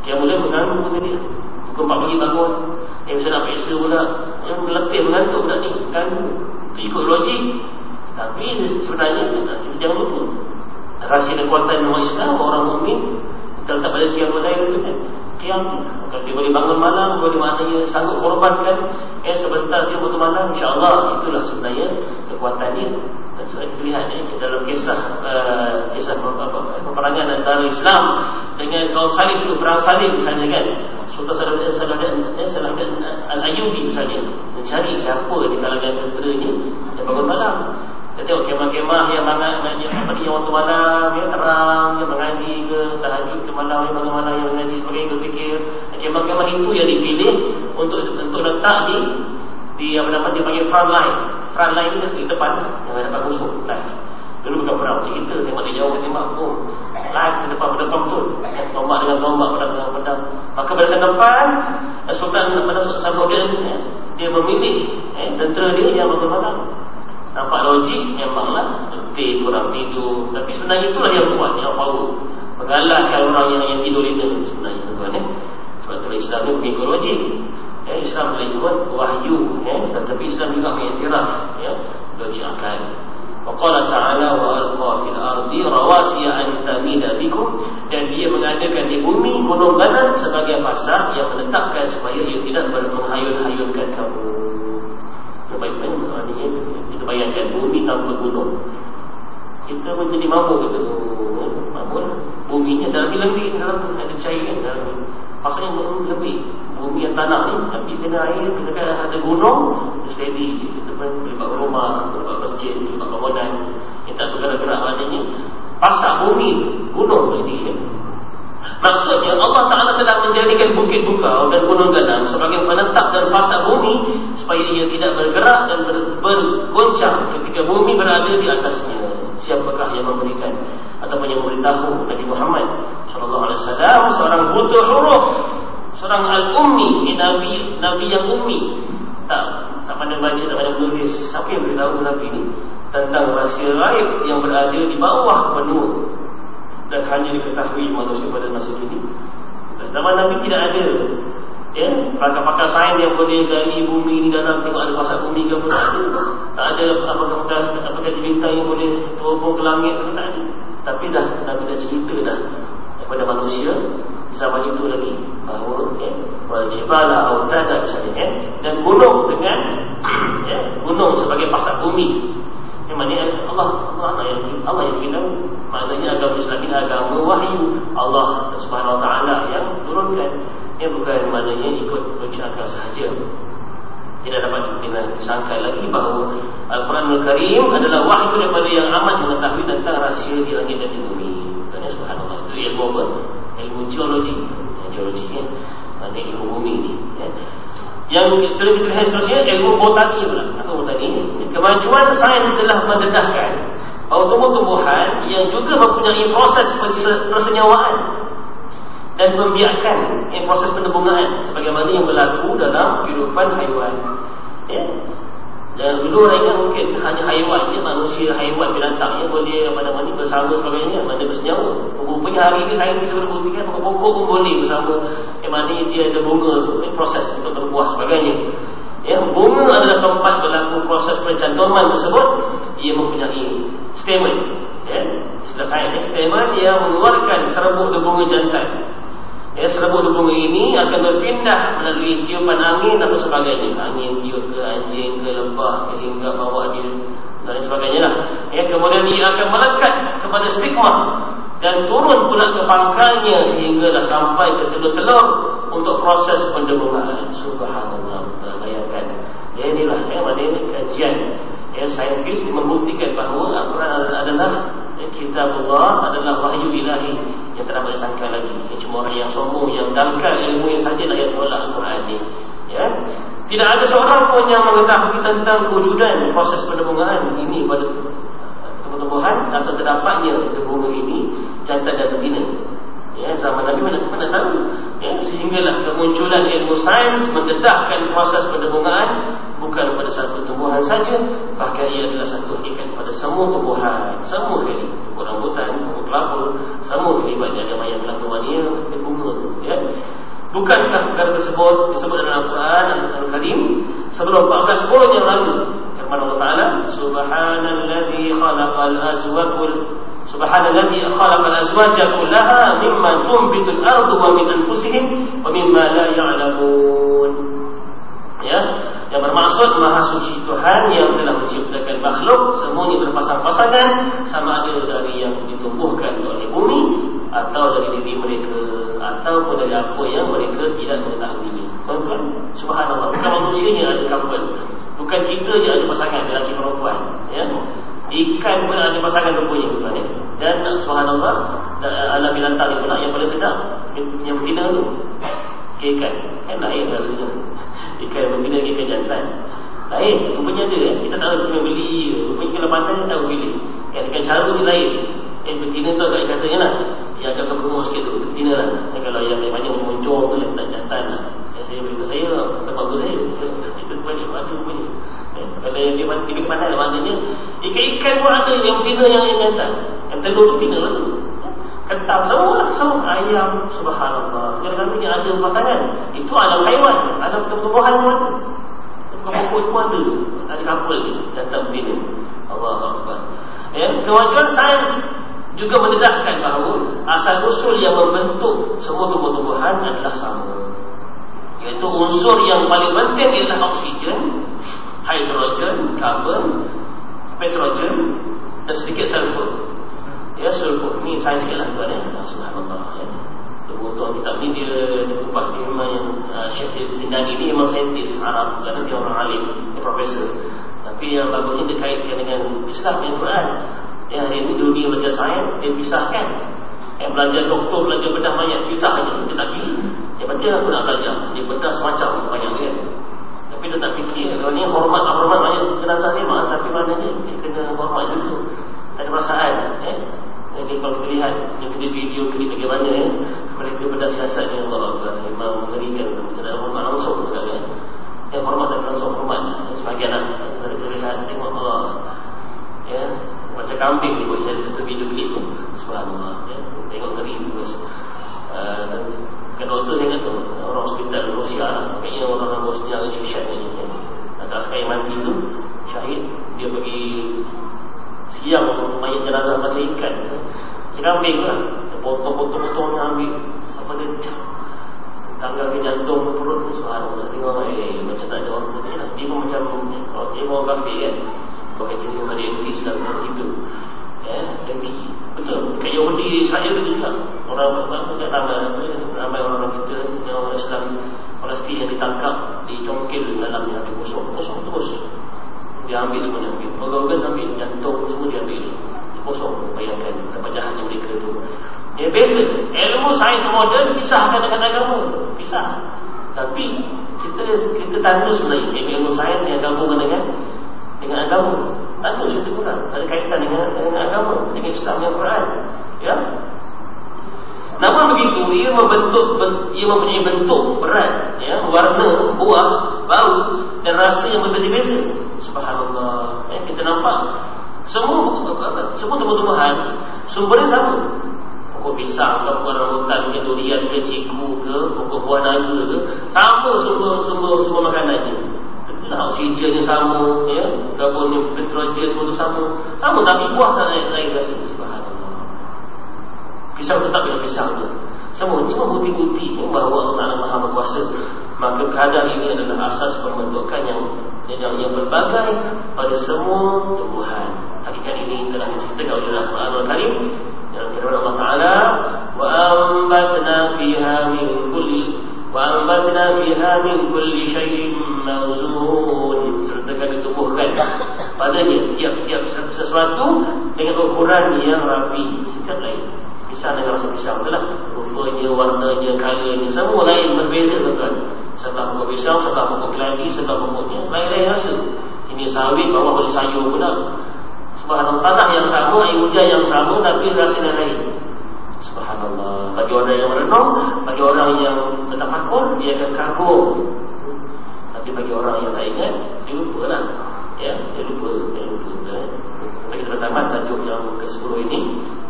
Yang mula mengganggu pun dia. Pukul 4 pagi bangun, bisa nak periksa pula, yang letih mengantuk pula ni, ganggu. Ikut logik. Tapi sebenarnya kita jangan lupa rahsia kekuatan umat Islam, orang mukmin terletak pada tiang lain itu kan. Tiang kalau dia boleh bangun malam, boleh maknanya sanggup korbankan sebentar dia waktu malam, insya-Allah itulah sebenarnya kekuatannya. Dan kita lihat dalam kisah peperangan antara Islam dengan kaum Salib dulu, perang Salib misalnya kan. Sultan Salahuddin Al-Ayyubi misalnya mencari siapa di kalangan tenteranya yang bangun malam. Kita tengok kemah-kemah yang waktu malam yang terang, yang mengaji ke tahajud ke malam, yang bangun malam yang mengaji sebagainya, berfikir. Kemah-kemah itu yang dipilih untuk letak di apa nama dia panggil front line. Front line itu di depan yang hadapan musuh. Dulu bukan perang kita tengok dia jauh tembak live di depan betul. Tombak dengan tombak, pedang dengan pedang. Maka pada depan Sultan Salahuddin dia memilih tentera dia yang bangun malam. Nampak logik, memanglah letih, kurang tidur. Tapi sebenarnya itulah yang kuat, yang power, mengalahkan orang yang tidur itu sebenarnya tuan. Sebab itu Islam itu mengikut logik. Islam mengikut wahyu, tetapi Islam juga mengiktiraf logik akal. Waqala ta'ala wa alqa fil ardi rawasiya an tamida bikum, dan dia mengadakan di bumi gunung ganan sebagai pasak yang menetapkan supaya ia tidak menghayun-hayunkan kamu. Baik-baik maknanya kita bayangkan bumi tanpa gunung, kita pun jadi mabuk gitu. Mabuk buminya dalam lembik, dalam ada cairan dalam. Pasalnya lebih bumi yang tanah ni, tapi kena air, kita kan ada gunung, steady. Kita boleh buat rumah, buat masjid, buat bangunan. Kita tak bergerak-gerak maknanya. Pasak bumi, gunung mesti. Maksudnya Allah Ta'ala telah menjadikan bukit bukau dan gunung ganang sebagai penetap dan pasak bumi supaya ia tidak bergerak dan bergoncang ketika bumi berada di atasnya. Siapakah yang memberikan ataupun yang memberitahu Nabi Muhammad SAW, seorang buta huruf, seorang al-ummi, Nabi yang ummi, tak pandai baca, tak pandai menulis. Siapa yang beritahu Nabi ini tentang rahsia gaib yang berada di bawah benua dan hanya diketahui manusia pada masa kini? Zaman Nabi tidak ada pakar-pakar sains yang boleh gali bumi di dalam, tengok ada pasak bumi ke apa, tak ada apakah bintang yang boleh terbang ke langit ke, tak ada. Tapi Nabi dah cerita dah kepada manusia zaman itu lagi bahawa wajibala autada misalnya, dan gunung dengan gunung sebagai pasak bumi. Maknanya Allah yang kita, maknanya agama Islam ini agama wahyu Allah Subhanahu Wa Taala yang turunkan. Bukan maknanya ikut logik akal sahaja. Tidak dapat disangka lagi bahawa Al-Quranul Karim adalah wahyu daripada yang amat mengetahui tentang rahsia di langit dan di bumi. Subhanallah, itu ilmu apa? Ilmu geologi. Maknanya ilmu bumi ni. Yang kita lihat seterusnya, ilmu botani pula. Apa botani? Kemajuan sains telah mendedahkan bahawa tumbuh-tumbuhan yang juga mempunyai proses persenyawaan dan membiarkan proses penembungan sebagaimana yang berlaku dalam kehidupan haiwan. Dan dulu orang ingat mungkin hanya haiwan je, manusia, haiwan, binatang yang boleh mana-mana bersama sebagainya, mana bersenyawa. Rupanya hari ini saya bisa berbuktikan pokok-pokok pun boleh bersama, yang mana dia ada bunga tu, proses untuk berbuah sebagainya. Bunga adalah tempat berlaku proses pencantuman tersebut. Ia mempunyai stamen, istilah sains, stamen yang mengeluarkan serbuk bunga jantan. Serbuk bunga ini akan berpindah melalui tiupan angin atau sebagainya. Angin tiup ke anjing, ke lebah, ke hingga bawa dia dan sebagainya lah. Kemudian ia akan melekat kepada stigma dan turun pula ke pangkalnya sehinggalah sampai ke telur-telur untuk proses pendebungan. Subhanallah, bayangkan. Inilah maknanya kajian saintis membuktikan bahawa Al-Quran adalah kitabullah, adalah wahyu ilahi yang tak dapat disangka lagi. Cuma orang yang sombong, yang dangkal ilmu yang sajalah yang tolak Al-Quran ini. Tidak ada seorang pun yang mengetahui tentang kewujudan proses pendebungan ini pada tumbuh-tumbuhan atau terdapatnya bunga ini jantan dan betina. Zaman Nabi mana tahu. Sehinggalah kemunculan ilmu sains mendedahkan proses pendebungan bukan pada satu tumbuhan saja, bahkan ia adalah satu hakikat pada semua tumbuhan, semua kali. Rambutan, kelapa, semua kali banyak ada yang berlaku mania bunga. Bukankah perkara tersebut disebut dalam Al-Quran Al-Karim sebelum 14 tahun yang lalu? Firman Allah Ta'ala, Subhanalladzi khalaqal azwaja kullaha mimma tunbitul ardu wa min anfusihim wa mimma la ya'lamun. Ya, yang bermaksud Maha Suci Tuhan yang telah menciptakan makhluk semuanya berpasang-pasangan, sama ada dari yang ditumbuhkan oleh bumi atau dari diri mereka ataupun dari apa yang mereka tidak mengetahuinya. Tuan-tuan, subhanallah, bukan manusianya ada couple, bukan kita je ada pasangan lelaki perempuan, ya. Ikan pun ada pasangan rupanya, tuan, ya. Dan subhanallah, alam binatang ni pula yang paling sedap, yang betina tu ikan, kan lain rasanya. Ikan yang berbina dengan ikan jantan lain, rupanya ada, kita tak tahu kena beli, rupanya kalau pandai kita tahu beli kan. Ikan caru ni lain, yang betina tu agak katanya lah, yang agak berumur sikit tu betina lah. Dan kalau yang banyak memuncung tu yang tak jantan lah, yang saya beritahu saya tempat guru saya itu banyak batu rupanya. Kalau yang dia pandai lah, maknanya ikan-ikan pun ada yang betina yang jantan, yang telur tu betina lah tu, kentang semua ayam, subhanallah, segala-galanya yang ada pasangan. Itu alam haiwan, alam tumbuhan pun ada, pokok pun ada couple ni datang betina. Allahu Akbar. Ya, kemajuan sains juga mendedahkan bahawa asal usul yang membentuk semua tumbuh-tumbuhan adalah sama, iaitu unsur yang paling penting ialah oksigen, hidrogen, karbon, petrogen dan sedikit sulfur. Ya, sulfur ni sains sikit lah, tuan, ya. Subhanallah, ya. Tuan kitab ni dia dikupas di memang yang Syekh Zindani ni memang saintis Arab, kerana dia orang alim, dia profesor. Tapi yang bagusnya dia kaitkan dengan Islam dan Quran. Ya, hari ini dunia belajar sains dia pisahkan. Yang belajar doktor, belajar bedah mayat, pisah saja. Dia tak kira. Yang penting aku nak belajar, dia bedah semacam banyak kan. Tapi dia tak fikir, kalau ni hormat banyak jenazah ni, tapi maknanya dia kena hormat dulu. Tak ada perasaan, ya. Jadi kalau kita lihat video klip bagaimana, ya, mereka bedah siasatnya, Allah memang mengerikan. Macam hormat langsung juga, ya. Yang hormat dan langsung hormat sebagian lah. Mereka lihat, tengok Allah, ya, macam kambing ni buat jadi satu video klip tu, subhanallah, ya. Tengok ngeri terus. Dan kan doktor saya kata orang hospital Rusia, kayaknya orang Bosnia atau Syed ni, ya. Atas sekali mati tu syahid, dia pergi siang mayat jenazah macam ikan, macam kambing lah, potong-potong ambil apa dia, tanggal ke jantung perut, subhanallah. Tengok macam tak ada orang putih lah. Dia pun macam dia mau kafir kan, pakai cerita pada Inggris lah itu, ya, jadi betul kat Yahudi Israel tu juga orang ramai orang kita yang orang Islam Palestin yang ditangkap, dicongkil dalamnya, dikosong terus, dia ambil semua, dia ambil organ, ambil jantung, semua dia ambil, dikosong. Bayangkan betapa jahatnya mereka tu. Ya, biasa ilmu sains moden pisahkan dengan agama, pisah. Tapi kita tanda sebenarnya ilmu sains yang gabungan dengan agama, tanda situ pula ada kaitan dengan agama, dengan Islam dan Quran, ya. Namun begitu, ia mempunyai bentuk berat, ya, warna, buah, bau dan rasa yang berbeza-beza. Subhanallah, ya, kita nampak semua tumbuh-tumbuhan sumbernya sama. Pokok pisang ke, pokok rambutan ke, durian ke, ciku ke, pokok buah naga ke, sama sumber makanannya. Nah, oksigennya sama, ya, karbon, petrogen semua tu sama, tapi buah tak lain rasa. Subhanallah. Pisang tetap dengan pisang tu. Semua bukti-bukti bahawa Allah Maha Berkuasa. Maka keadaan ini adalah asas pembentukan yang berbagai pada semua tumbuhan. Hakikat ini telah diceritakan oleh Al-Quran Al-Karim dalam firman Allah Ta'ala, wa ambatna fiha min kulli shay'in mawzun. Sertakan ditumbuhkan padanya tiap-tiap sesuatu dengan ukuran yang rapi. Setiap lain. Pisang dengan rasa pisang tu lah, rupanya, warnanya, kalanya, semua lain, berbeza, tuan-tuan. Sebelah pokok pisang, sebelah pokok keladi, sebelah pokoknya lain-lain rasa. Ini sawit, bawah boleh sayur pula. Subhanallah, tanah yang sama, air hujan yang sama, tapi rasa lain. Subhanallah. Bagi orang yang merenung, bagi orang yang bertafakur, dia akan kagum. Tapi bagi orang yang tak ingat, dia lupa lah, ya, dia lupa. Kita bertamat tajuk yang ke-10 ini,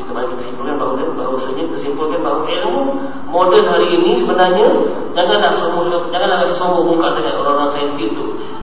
itu Macam mana kesimpulan bahawasanya bahawa ilmu moden hari ini sebenarnya janganlah rasa sombong muka dengan orang-orang saintifik itu.